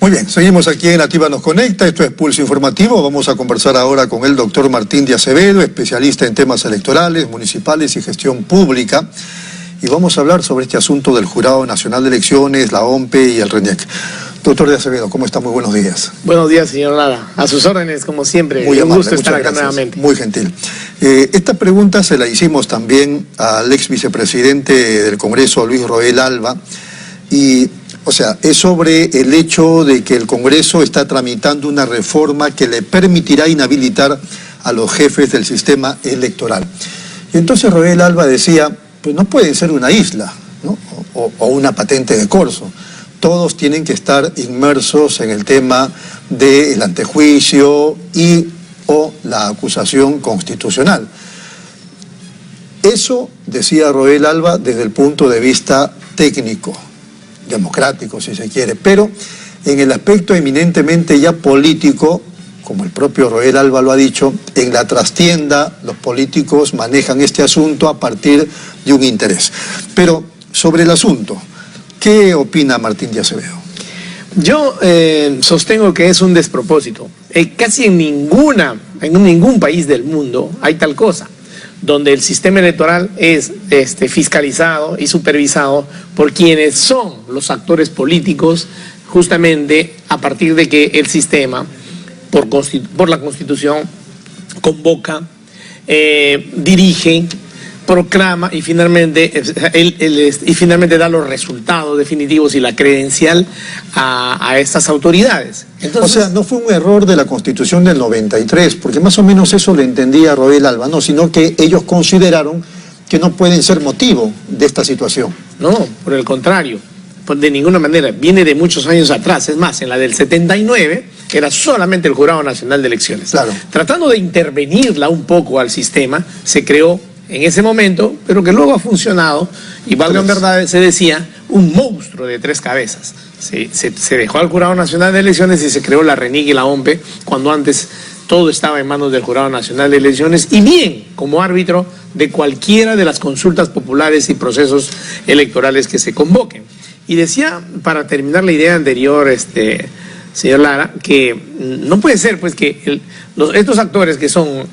Muy bien, seguimos aquí en Nativa Nos Conecta, esto es Pulso Informativo. Vamos a conversar ahora con el doctor Martín de Acevedo, especialista en temas electorales, municipales y gestión pública. Y vamos a hablar sobre este asunto del Jurado Nacional de Elecciones, la OMPE y el RENIEC. Doctor de Acevedo, ¿cómo está? Muy buenos días. Buenos días, señor Lara. A sus órdenes, como siempre. Muy amable, un gusto estar acá gracias. nuevamente. Muy gentil. Esta pregunta se la hicimos también al ex vicepresidente del Congreso, Luis Roel Alba, y, o sea, es sobre el hecho de que el Congreso está tramitando una reforma que le permitirá inhabilitar a los jefes del sistema electoral. Y entonces Roel Alba decía, pues no pueden ser una isla, ¿no? o una patente de corso. Todos tienen que estar inmersos en el tema del antejuicio y o la acusación constitucional. Eso, decía Roel Alba, desde el punto de vista técnico, democrático si se quiere, pero en el aspecto eminentemente ya político, como el propio Roel Alba lo ha dicho, en la trastienda los políticos manejan este asunto a partir de un interés. Pero sobre el asunto, ¿qué opina Martín de Acevedo? Yo sostengo que es un despropósito. Casi en ningún país del mundo hay tal cosa, donde el sistema electoral es fiscalizado y supervisado por quienes son los actores políticos, justamente a partir de que el sistema, por la Constitución, convoca, dirige, proclama y finalmente da los resultados definitivos y la credencial a estas autoridades. Entonces, o sea, no fue un error de la Constitución del 93, porque más o menos eso le entendía Roel Alba, no, sino que ellos consideraron que no pueden ser motivo de esta situación. No, por el contrario, pues de ninguna manera, viene de muchos años atrás. Es más, en la del 79 era solamente el Jurado Nacional de Elecciones. Claro. Tratando de intervenirla un poco al sistema, se creó en ese momento, pero que luego ha funcionado, y valga en verdad, se decía, un monstruo de tres cabezas. Se dejó al Jurado Nacional de Elecciones y se creó la RENIEC y la OMPE, cuando antes todo estaba en manos del Jurado Nacional de Elecciones, y bien como árbitro de cualquiera de las consultas populares y procesos electorales que se convoquen. Y decía, para terminar la idea anterior, señor Lara, que no puede ser pues que estos actores que son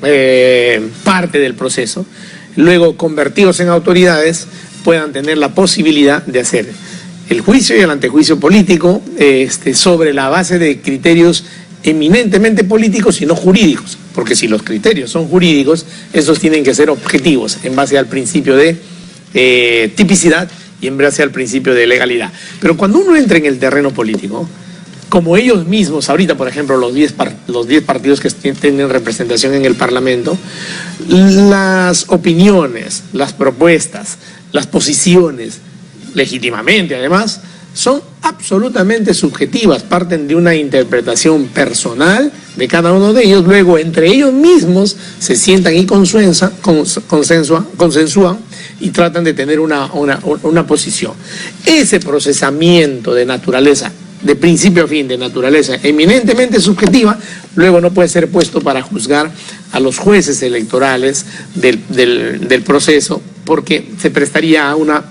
parte del proceso, luego convertidos en autoridades, puedan tener la posibilidad de hacer el juicio y el antejuicio político sobre la base de criterios eminentemente políticos y no jurídicos, porque si los criterios son jurídicos, esos tienen que ser objetivos en base al principio de tipicidad y en base al principio de legalidad. Pero cuando uno entra en el terreno político, como ellos mismos, ahorita por ejemplo los 10 partidos que tienen representación en el Parlamento, las opiniones, las propuestas, las posiciones, legítimamente además, son absolutamente subjetivas, parten de una interpretación personal de cada uno de ellos, luego entre ellos mismos se sientan y consensúan y tratan de tener una posición. Ese procesamiento de naturaleza, de principio a fin, de naturaleza eminentemente subjetiva, luego no puede ser puesto para juzgar a los jueces electorales del proceso, porque se prestaría a una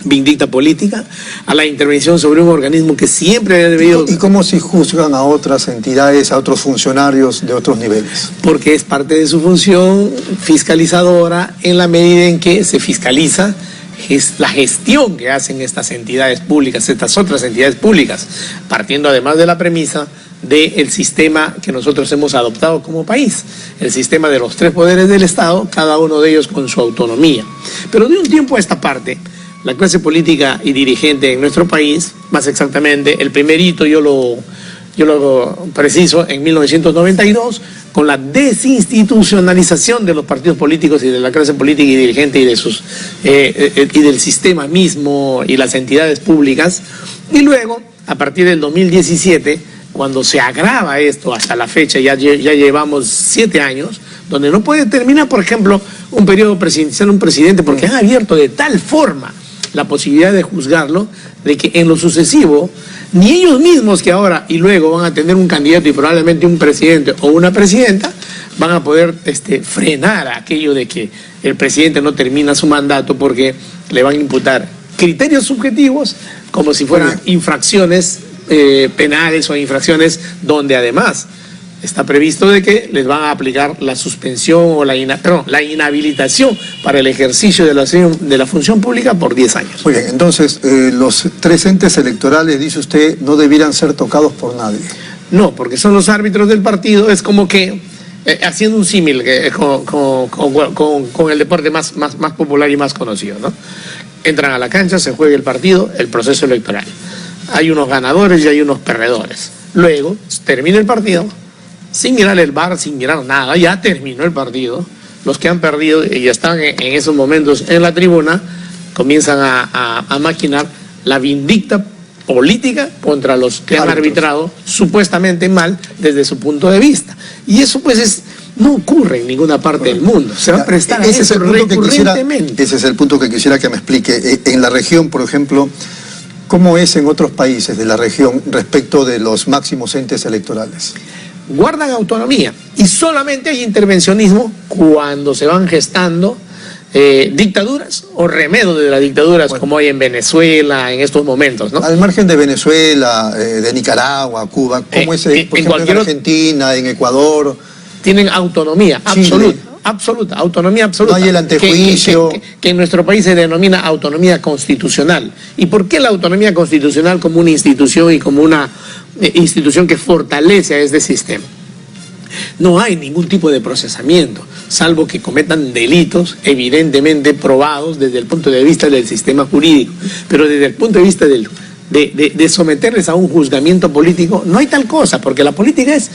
vindicta política, a la intervención sobre un organismo que siempre ha debido... ¿Y cómo si juzgan a otras entidades, a otros funcionarios de otros niveles? Porque es parte de su función fiscalizadora, en la medida en que se fiscaliza la gestión que hacen estas entidades públicas, estas otras entidades públicas, partiendo además de la premisa del sistema que nosotros hemos adoptado como país, el sistema de los 3 poderes del Estado, cada uno de ellos con su autonomía. Pero de un tiempo a esta parte, la clase política y dirigente en nuestro país, más exactamente, el primer hito yo lo preciso en 1992, con la desinstitucionalización de los partidos políticos y de la clase política y dirigente y del sistema mismo y las entidades públicas, y luego, a partir del 2017, cuando se agrava esto hasta la fecha, ya llevamos 7 años, donde no puede terminar, por ejemplo, un periodo presidencial un presidente, porque han abierto de tal forma la posibilidad de juzgarlo, de que en lo sucesivo, ni ellos mismos que ahora y luego van a tener un candidato y probablemente un presidente o una presidenta, van a poder frenar aquello de que el presidente no termina su mandato porque le van a imputar criterios subjetivos como si fueran infracciones penales o infracciones donde además está previsto de que les van a aplicar la suspensión o la inhabilitación para el ejercicio de la función pública por 10 años. Muy bien, entonces los 3 entes electorales, dice usted, no debieran ser tocados por nadie. No, porque son los árbitros del partido, es como que, haciendo un símil con el deporte más popular y más conocido, ¿no? Entran a la cancha, se juega el partido, el proceso electoral. Hay unos ganadores y hay unos perdedores. Luego, termina el partido, sin mirar el VAR, sin mirar nada, ya terminó el partido. Los que han perdido y están en esos momentos en la tribuna comienzan a maquinar la vindicta política contra los que han arbitrado supuestamente mal desde su punto de vista. Y eso pues no ocurre en ninguna parte del mundo. Se va a prestar a eso recurrentemente. Ese es el punto que quisiera que me explique. En la región, por ejemplo, ¿cómo es en otros países de la región respecto de los máximos entes electorales? Guardan autonomía y solamente hay intervencionismo cuando se van gestando dictaduras o remedio de las dictaduras, bueno, como hay en Venezuela en estos momentos, ¿no? Al margen de Venezuela, de Nicaragua, Cuba, ¿cómo es, por ejemplo, en Argentina, en Ecuador? Tienen autonomía absoluta, autonomía absoluta. No hay el antejuicio. Que en nuestro país se denomina autonomía constitucional. ¿Y por qué la autonomía constitucional como una institución y como una institución que fortalece a este sistema? No hay ningún tipo de procesamiento, salvo que cometan delitos evidentemente probados desde el punto de vista del sistema jurídico, pero desde el punto de vista de someterles a un juzgamiento político, no hay tal cosa, porque la política es,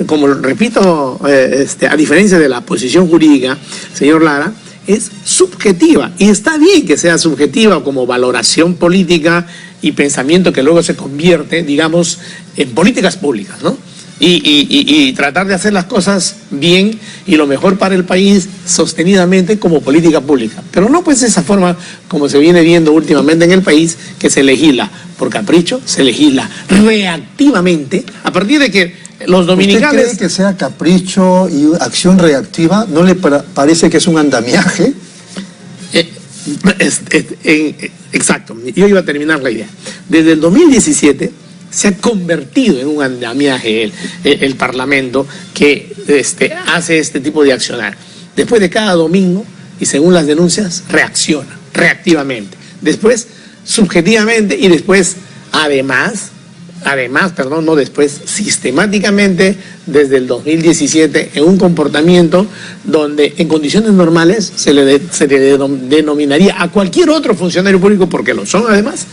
como repito, a diferencia de la posición jurídica, señor Lara, es subjetiva, y está bien que sea subjetiva como valoración política y pensamiento que luego se convierte, digamos, en políticas públicas, ¿no? Y tratar de hacer las cosas bien y lo mejor para el país sostenidamente como política pública. Pero no pues esa forma como se viene viendo últimamente en el país, que se legisla por capricho, se legisla reactivamente, a partir de que los dominicanos... ¿Usted cree que sea capricho y acción reactiva? ¿No le parece que es un andamiaje? Exacto, yo iba a terminar la idea. Desde el 2017... se ha convertido en un andamiaje el Parlamento que hace este tipo de accionar. Después de cada domingo, y según las denuncias, reacciona reactivamente. Después, subjetivamente, y después, sistemáticamente, desde el 2017, en un comportamiento donde en condiciones normales se le denominaría a cualquier otro funcionario público, porque lo son además,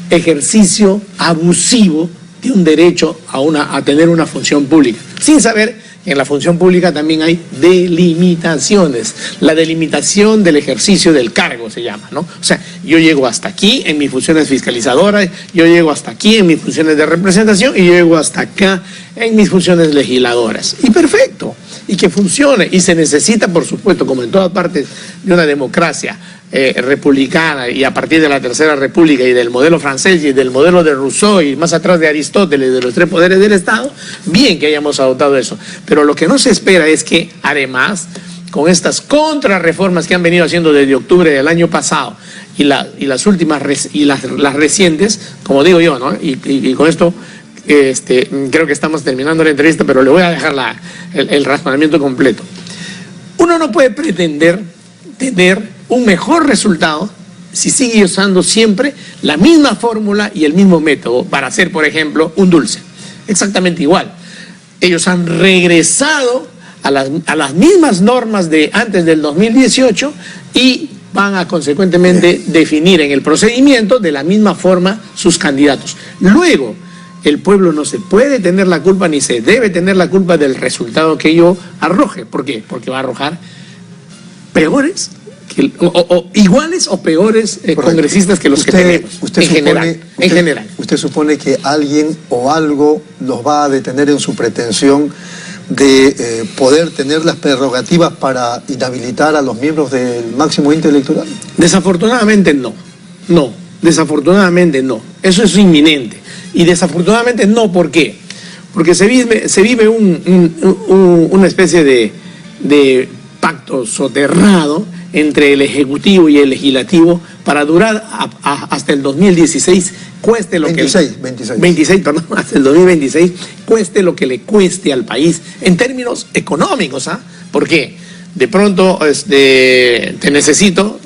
ejercicio abusivo de un derecho a tener una función pública, sin saber que en la función pública también hay delimitaciones. La delimitación del ejercicio del cargo se llama, ¿no? O sea, yo llego hasta aquí en mis funciones fiscalizadoras, yo llego hasta aquí en mis funciones de representación y yo llego hasta acá en mis funciones legisladoras. Y perfecto, y que funcione, y se necesita, por supuesto, como en todas partes de una democracia republicana, y a partir de la Tercera República y del modelo francés y del modelo de Rousseau y más atrás de Aristóteles, de los 3 poderes del Estado, bien que hayamos adoptado eso. Pero lo que no se espera es que, además, con estas contrarreformas que han venido haciendo desde octubre del año pasado y las últimas las recientes, como digo yo, ¿no? Y con esto creo que estamos terminando la entrevista, pero le voy a dejar el razonamiento completo. Uno no puede pretender tener un mejor resultado si sigue usando siempre la misma fórmula y el mismo método para hacer, por ejemplo, un dulce. Exactamente igual. Ellos han regresado a las mismas normas de antes del 2018 y van a consecuentemente definir en el procedimiento de la misma forma sus candidatos. Luego, el pueblo no se puede tener la culpa ni se debe tener la culpa del resultado que ello arroje. ¿Por qué? Porque va a arrojar peores, iguales o peores congresistas que los que tenemos, en general. ¿Usted supone que alguien o algo los va a detener en su pretensión de poder tener las prerrogativas para inhabilitar a los miembros del máximo ente electoral? Desafortunadamente no. Desafortunadamente no. Eso es inminente. Y desafortunadamente no, ¿por qué? Porque se vive una especie de pacto soterrado entre el Ejecutivo y el Legislativo para durar hasta el 2016, cueste lo 26, perdón, hasta el 2026, cueste lo que le cueste al país en términos económicos, ¿ah? ¿Por qué? De pronto te necesito,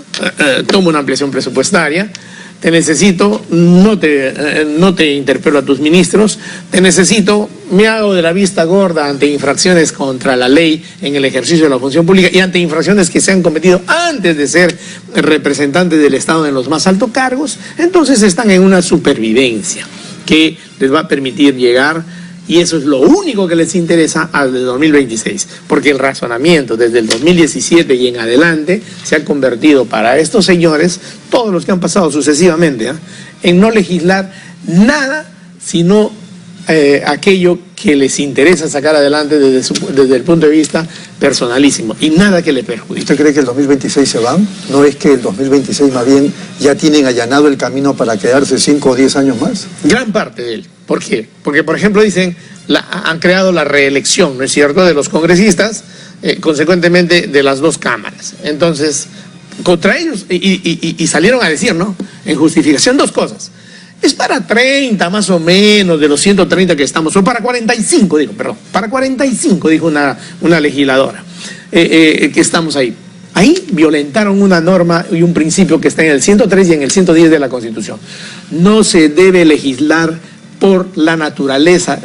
tomo una ampliación presupuestaria, te necesito, no te interpelo a tus ministros, te necesito, me hago de la vista gorda ante infracciones contra la ley en el ejercicio de la función pública y ante infracciones que se han cometido antes de ser representantes del Estado en los más altos cargos. Entonces están en una supervivencia que les va a permitir llegar, y eso es lo único que les interesa al de 2026, porque el razonamiento desde el 2017 y en adelante se ha convertido para estos señores, todos los que han pasado sucesivamente, en no legislar nada sino aquello que les interesa sacar adelante desde el punto de vista personalísimo, y nada que le perjudique. ¿Usted cree que el 2026 se van? ¿No es que el 2026 más bien ya tienen allanado el camino para quedarse 5 o 10 años más? Gran parte de él. ¿Por qué? Porque, por ejemplo, dicen, han creado la reelección, ¿no es cierto?, de los congresistas, consecuentemente de las dos cámaras. Entonces, contra ellos, y salieron a decir, ¿no?, en justificación, dos cosas. Es para 30 más o menos de los 130 que estamos, o para 45, para 45, dijo una legisladora, que estamos ahí. Ahí violentaron una norma y un principio que está en el 103 y en el 110 de la Constitución. No se debe legislar por la naturaleza,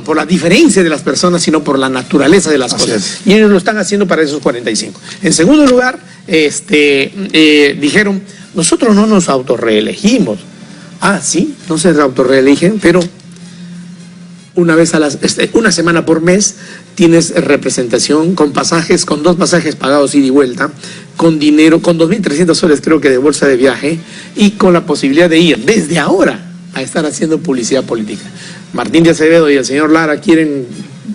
por la diferencia de las personas, sino por la naturaleza de las cosas. Y ellos lo están haciendo para esos 45. En segundo lugar, dijeron, nosotros no nos autorreelegimos. Ah, sí, no se autorreeligen, pero una semana por mes tienes representación con pasajes, con 2 pasajes pagados ida y vuelta, con dinero, con 2.300 soles creo que de bolsa de viaje, y con la posibilidad de ir desde ahora a estar haciendo publicidad política. Martín de Acevedo y el señor Lara quieren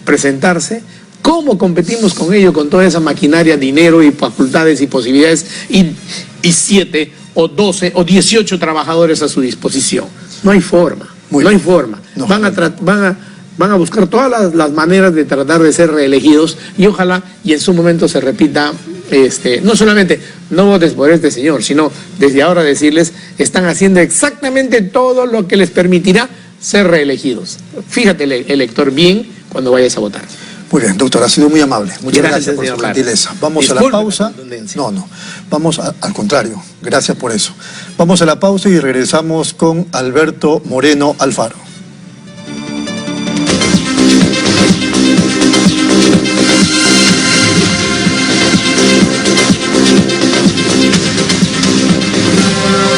presentarse. ¿Cómo competimos con ello, con toda esa maquinaria, dinero y facultades y posibilidades y 7 o 12 o 18 trabajadores a su disposición? No hay forma, no hay forma. Van a buscar todas las maneras de tratar de ser reelegidos, y ojalá y en su momento se repita, no solamente no votes por este señor, sino desde ahora decirles, están haciendo exactamente todo lo que les permitirá ser reelegidos. Fíjate, elector, bien cuando vayas a votar. Muy bien, doctor, ha sido muy amable. Muchas gracias por su gentileza. Vamos a la pausa. Vamos al contrario, gracias por eso. Vamos a la pausa y regresamos con Alberto Moreno Alfaro.